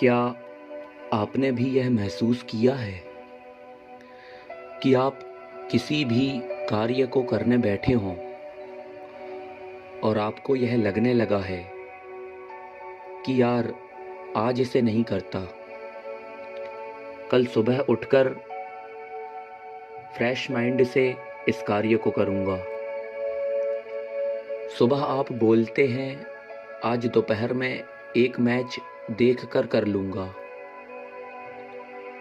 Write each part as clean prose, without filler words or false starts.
क्या आपने भी यह महसूस किया है कि आप किसी भी कार्य को करने बैठे हों और आपको यह लगने लगा है कि यार आज इसे नहीं करता, कल सुबह उठकर फ्रेश माइंड से इस कार्य को करूँगा। सुबह आप बोलते हैं आज दोपहर में एक मैच देखकर कर लूँगा,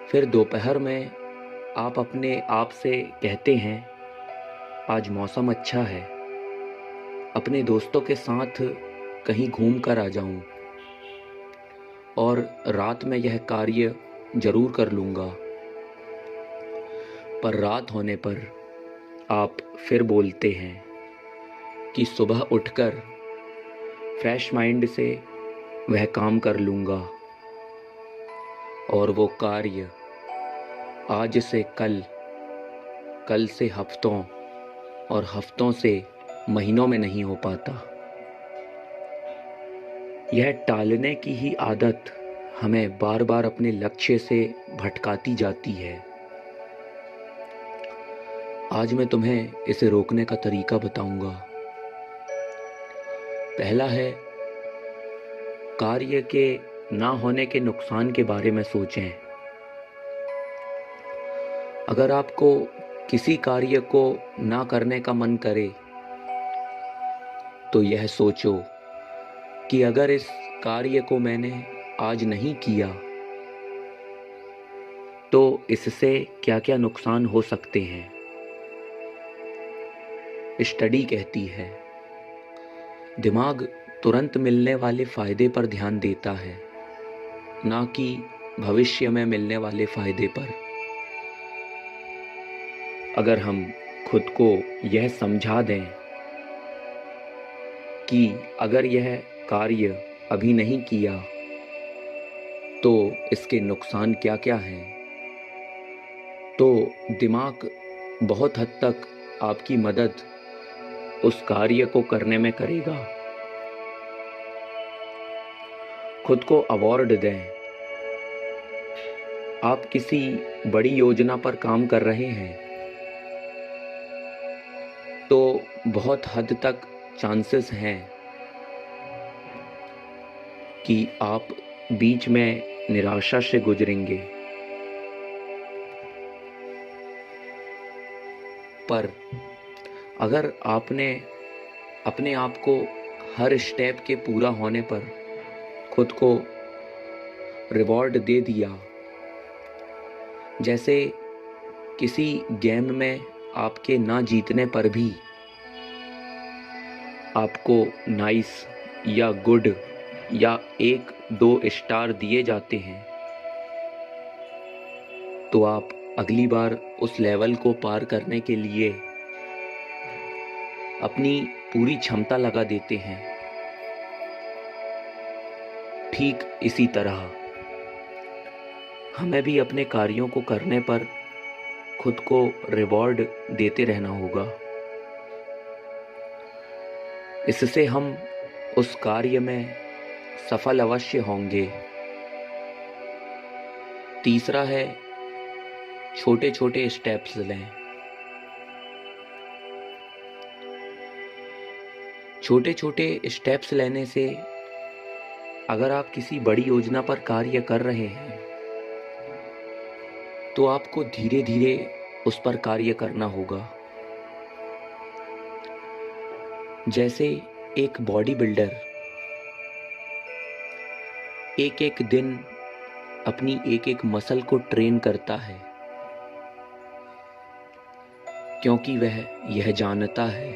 फिर दोपहर में आप अपने आप से कहते हैं आज मौसम अच्छा है, अपने दोस्तों के साथ कहीं घूम कर आ जाऊं और रात में यह कार्य जरूर कर लूँगा। पर रात होने पर आप फिर बोलते हैं कि सुबह उठकर फ्रेश माइंड से वह काम कर लूँगा और वो कार्य आज से कल, कल से हफ्तों और हफ्तों से महीनों में नहीं हो पाता। यह टालने की ही आदत हमें बार बार अपने लक्ष्य से भटकाती जाती है। आज मैं तुम्हें इसे रोकने का तरीका बताऊंगा। पहला है, कार्य के ना होने के नुकसान के बारे में सोचें। अगर आपको किसी कार्य को ना करने का मन करे तो यह सोचो कि अगर इस कार्य को मैंने आज नहीं किया तो इससे क्या क्या नुकसान हो सकते हैं। स्टडी कहती है दिमाग तुरंत मिलने वाले फायदे पर ध्यान देता है, ना कि भविष्य में मिलने वाले फायदे पर। अगर हम खुद को यह समझा दें कि अगर यह कार्य अभी नहीं किया तो इसके नुकसान क्या क्या हैं, तो दिमाग बहुत हद तक आपकी मदद उस कार्य को करने में करेगा। खुद को अवार्ड दें। आप किसी बड़ी योजना पर काम कर रहे हैं तो बहुत हद तक चांसेस हैं कि आप बीच में निराशा से गुजरेंगे, पर अगर आपने अपने आप को हर स्टेप के पूरा होने पर खुद को रिवॉर्ड दे दिया, जैसे किसी गेम में आपके ना जीतने पर भी आपको नाइस या गुड या 1-2 स्टार दिए जाते हैं, तो आप अगली बार उस लेवल को पार करने के लिए अपनी पूरी क्षमता लगा देते हैं। ठीक इसी तरह हमें भी अपने कार्यों को करने पर खुद को रिवॉर्ड देते रहना होगा। इससे हम उस कार्य में सफल अवश्य होंगे। तीसरा है, छोटे छोटे स्टेप्स लें। छोटे छोटे स्टेप्स लेने से अगर आप किसी बड़ी योजना पर कार्य कर रहे हैं तो आपको धीरे धीरे उस पर कार्य करना होगा। जैसे एक बॉडी बिल्डर एक एक दिन अपनी एक एक मसल को ट्रेन करता है, क्योंकि वह यह जानता है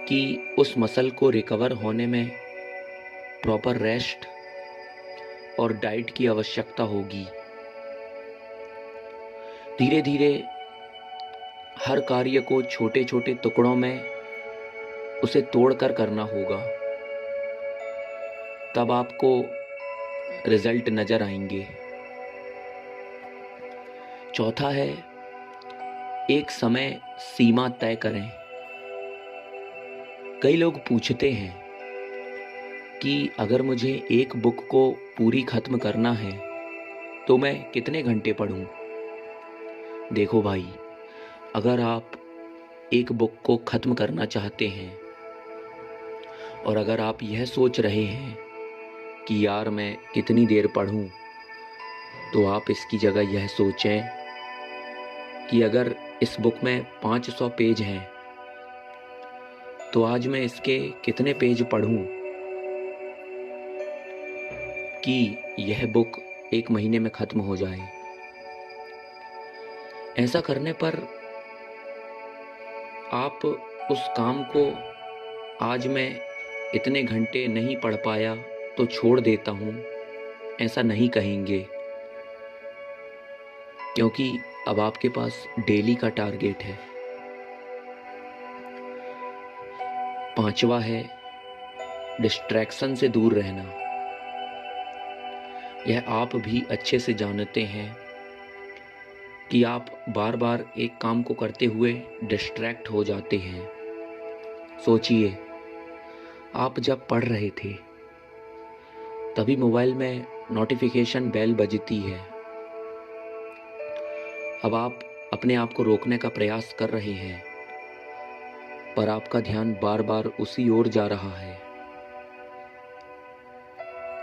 कि उस मसल को रिकवर होने में प्रॉपर रेस्ट और डाइट की आवश्यकता होगी। धीरे धीरे हर कार्य को छोटे छोटे टुकड़ों में उसे तोड़कर करना होगा, तब आपको रिजल्ट नजर आएंगे। चौथा है, एक समय सीमा तय करें। कई लोग पूछते हैं कि अगर मुझे एक बुक को पूरी ख़त्म करना है तो मैं कितने घंटे पढूं? देखो भाई, अगर आप एक बुक को ख़त्म करना चाहते हैं और अगर आप यह सोच रहे हैं कि यार मैं कितनी देर पढूं, तो आप इसकी जगह यह सोचें कि अगर इस बुक में 500 पेज हैं तो आज मैं इसके कितने पेज पढूं कि यह बुक 1 महीने में ख़त्म हो जाए। ऐसा करने पर आप उस काम को आज मैं इतने घंटे नहीं पढ़ पाया तो छोड़ देता हूँ, ऐसा नहीं कहेंगे, क्योंकि अब आपके पास डेली का टारगेट है। 5वां है डिस्ट्रैक्शन से दूर रहना। यह आप भी अच्छे से जानते हैं कि आप बार बार एक काम को करते हुए डिस्ट्रैक्ट हो जाते हैं। सोचिए, आप जब पढ़ रहे थे तभी मोबाइल में नोटिफिकेशन बेल बजती है। अब आप अपने आप को रोकने का प्रयास कर रहे हैं, पर आपका ध्यान बार बार उसी ओर जा रहा है।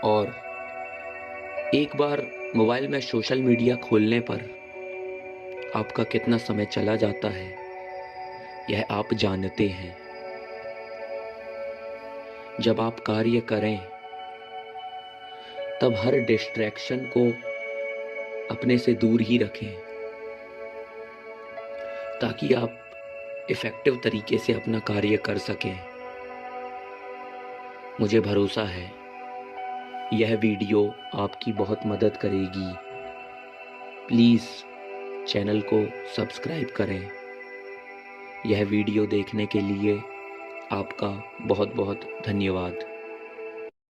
और एक बार मोबाइल में सोशल मीडिया खोलने पर आपका कितना समय चला जाता है, यह आप जानते हैं। जब आप कार्य करें तब हर डिस्ट्रैक्शन को अपने से दूर ही रखें, ताकि आप इफ़ेक्टिव तरीके से अपना कार्य कर सकें। मुझे भरोसा है यह वीडियो आपकी बहुत मदद करेगी। प्लीज़ चैनल को सब्सक्राइब करें। यह वीडियो देखने के लिए आपका बहुत बहुत धन्यवाद।